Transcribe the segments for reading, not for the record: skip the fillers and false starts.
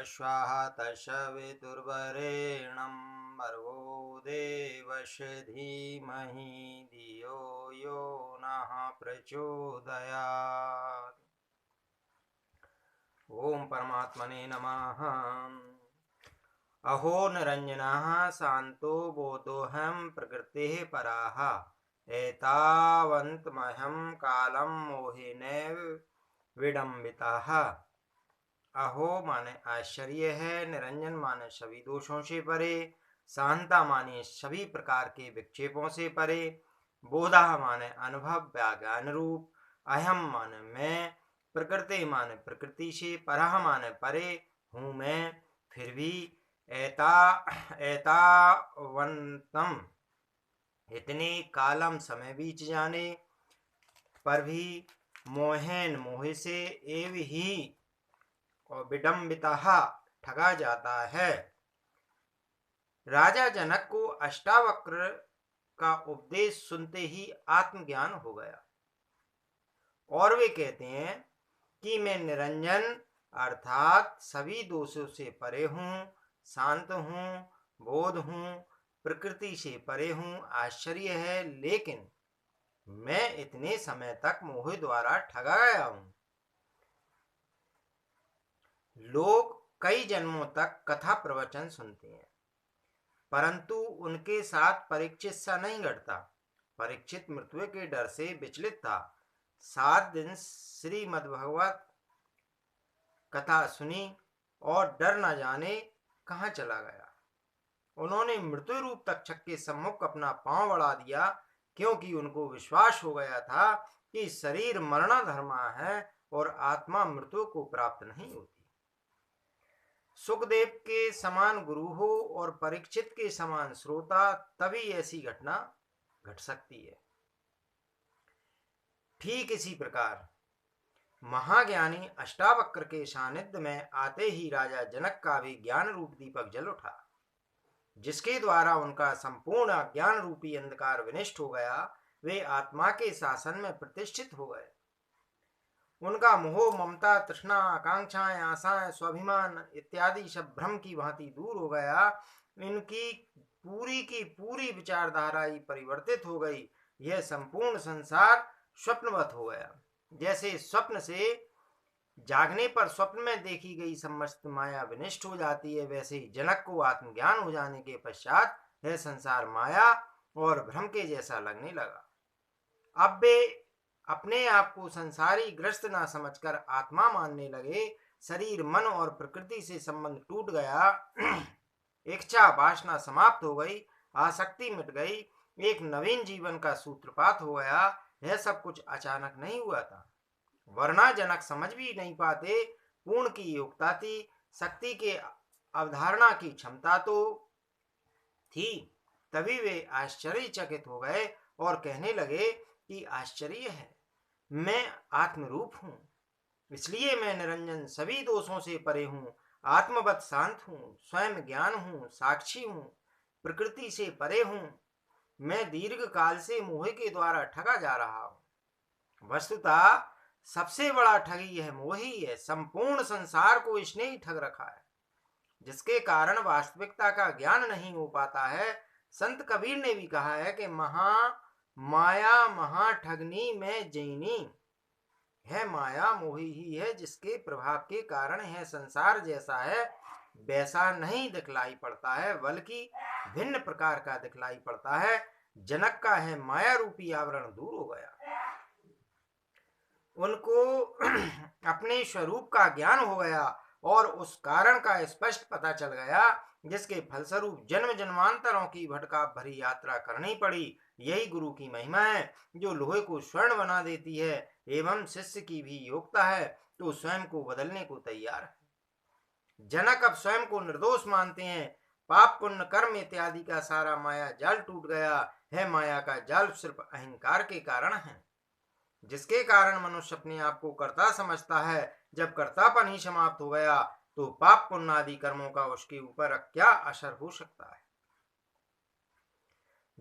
स्वाहा तस्वितुर्वरेण्यं भर्गो देवस्य धीमहि धियो यो नः प्रचोदयात्। ओम परमात्मने नमः। अहो निरंजनः शांतो बोधोऽहं प्रकृतेः पराः एतावन्तमहं कालं मोहिनैव विडम्बितः। अहो माने आश्चर्य है, निरंजन माने सभी दोषों से परे, शांता माने सभी प्रकार के विक्षेपों से परे, बोधा माने अनुभव ज्ञान रूप, अहम माने मैं, प्रकृति माने प्रकृति से, परह माने परे हूँ मैं, फिर भी एतावंतम इतने कालम समय बीत जाने पर भी मोहन मोह से एव ही और विडम्बिता ठगा जाता है। राजा जनक को अष्टावक्र का उपदेश सुनते ही आत्मज्ञान हो गया और वे कहते हैं कि मैं निरंजन अर्थात सभी दोषों से परे हूँ, शांत हूँ, बोध हूँ, प्रकृति से परे हूँ। आश्चर्य है, लेकिन मैं इतने समय तक मोह द्वारा ठगा गया हूँ। लोग कई जन्मों तक कथा प्रवचन सुनते हैं, परंतु उनके साथ परीक्षित सा नहीं घटता। परीक्षित मृत्यु के डर से विचलित था। 7 दिन श्रीमद्भगवत कथा सुनी और डर न जाने कहाँ चला गया। उन्होंने मृत्यु रूप तक्षक के सम्मुख अपना पांव बढ़ा दिया, क्योंकि उनको विश्वास हो गया था कि शरीर मरणाधर्मा है और आत्मा मृत्यु को प्राप्त नहीं होती। सुखदेव के समान गुरु हो और परीक्षित के समान श्रोता, तभी ऐसी घटना घट सकती है। ठीक इसी प्रकार महाज्ञानी अष्टावक्र के सानिध्य में आते ही राजा जनक का भी ज्ञान रूप दीपक जल उठा, जिसके द्वारा उनका संपूर्ण अज्ञान रूपी अंधकार विनष्ट हो गया। वे आत्मा के शासन में प्रतिष्ठित हो गए। उनका मोह, ममता, तृष्णा, आकांक्षाएं, आशाएं, स्वाभिमान इत्यादि सब भ्रम की भांति दूर हो गया। इनकी पूरी की पूरी विचारधारा ही परिवर्तित हो गई। यह संपूर्ण संसार स्वप्नवत हो गया। जैसे स्वप्न से जागने पर स्वप्न में देखी गई समस्त माया विनष्ट हो जाती है, वैसे ही जनक को आत्मज्ञान हो जाने के पश्चात यह संसार माया और भ्रम के जैसा लगने लगा। अब वे अपने आप को संसारी ग्रस्त ना समझकर आत्मा मानने लगे। शरीर, मन और प्रकृति से संबंध टूट गया। इच्छा वासना समाप्त हो गई, आसक्ति मिट गई, एक नवीन जीवन का सूत्रपात हो गया। यह सब कुछ अचानक नहीं हुआ था, वरना जनक समझ भी नहीं पाते। पूर्ण की योग्यता थी, शक्ति के अवधारणा की क्षमता तो थी, तभी वे आश्चर्यचकित हो गए और कहने लगे कि आश्चर्य है, मैं आत्मरूप हूँ, इसलिए मैं निरंजन सभी दोषों से परे हूँ, आत्मवत शांत हूँ, स्वयं ज्ञान हूँ, साक्षी हूँ, प्रकृति से परे हूँ। मैं दीर्घ काल से मोह के द्वारा ठगा जा रहा हूँ। वस्तुतः सबसे बड़ा ठगी यह मोह ही है। संपूर्ण संसार को इसने ही ठग रखा है, जिसके कारण वास्तविकता का ज्ञान नहीं हो पाता है। संत कबीर ने भी कहा है कि माया महाठगनी में जैनी है। माया मोही ही है, जिसके प्रभाव के कारण यह संसार जैसा है वैसा नहीं दिखलाई पड़ता है, बल्कि भिन्न प्रकार का दिखलाई पड़ता है। जनक का है माया रूपी आवरण दूर हो गया। उनको अपने स्वरूप का ज्ञान हो गया और उस कारण का स्पष्ट पता चल गया, जिसके फलस्वरूप जन्म जन्मांतरों की भटका भरी यात्रा करनी पड़ी। यही गुरु की महिमा है, जो लोहे को स्वर्ण बना देती है एवं शिष्य की भी योग्यता है तो स्वयं को बदलने को तैयार है। जनक अब स्वयं को निर्दोष मानते हैं। पाप पुण्य कर्म इत्यादि का सारा माया जाल टूट गया है। माया का जाल सिर्फ अहंकार के कारण है, जिसके कारण मनुष्य अपने आप को कर्ता समझता है। जब कर्तापन ही समाप्त हो गया तो पाप पुण्य आदि कर्मों का उसके ऊपर क्या असर हो सकता है।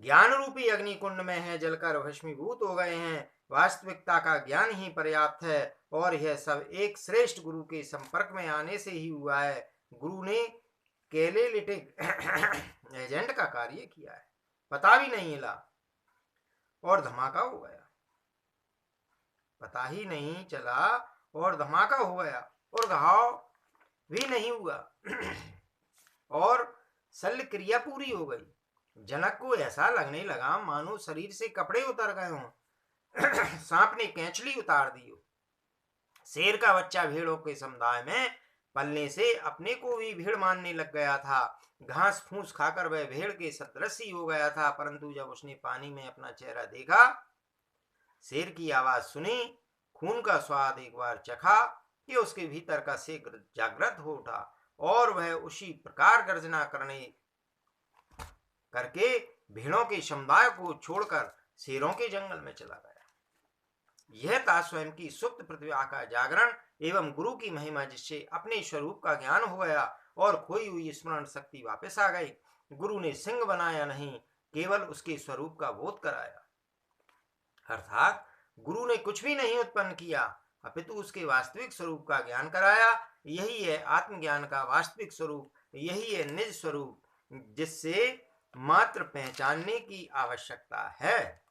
ज्ञान रूपी अग्नि कुंड में है जलकर भस्मीभूत हो गए हैं। वास्तविकता का ज्ञान ही पर्याप्त है और यह सब एक श्रेष्ठ गुरु के संपर्क में आने से ही हुआ है। गुरु ने कैलेलिटिक एजेंट का कार्य किया है। पता भी नहीं चला और धमाका हो गया। पता ही नहीं चला और धमाका हो गया और घाव भी नहीं हुआ और शल्य क्रिया पूरी हो गई। जनक को ऐसा लगने लगा मानो शरीर से कपड़े उतर गए हों। सांप ने कैंचली उतार दी हो। शेर का बच्चा भेड़ों के समुदाय में पलने से अपने को भी भेड़ मानने लग गया था। घास फूस खाकर वह भेड़ के सदृश ही हो गया था। परंतु जब उसने पानी में अपना चेहरा देखा, शेर की आवाज सुनी, खून का स्वाद एक बार चखा कि उसके भीतर का शेर जागृत हो उठा और वह उसी प्रकार गर्जना करके भेड़ों के समुदाय को छोड़कर शेरों के जंगल में चला गया। यह था स्वयं की सुप्त प्रतिभा का जागरण एवं गुरु की महिमा, जिससे अपने स्वरूप का ज्ञान हो गया और खोई हुई स्मरण शक्ति वापस आ गई। गुरु ने सिंह बनाया नहीं, केवल उसके स्वरूप का बोध कराया। अर्थात गुरु ने कुछ भी नहीं उत्पन्न किया, अपितु उसके वास्तविक स्वरूप का ज्ञान कराया। यही है आत्मज्ञान का वास्तविक स्वरूप, यही है निज स्वरूप, जिससे मात्र पहचानने की आवश्यकता है।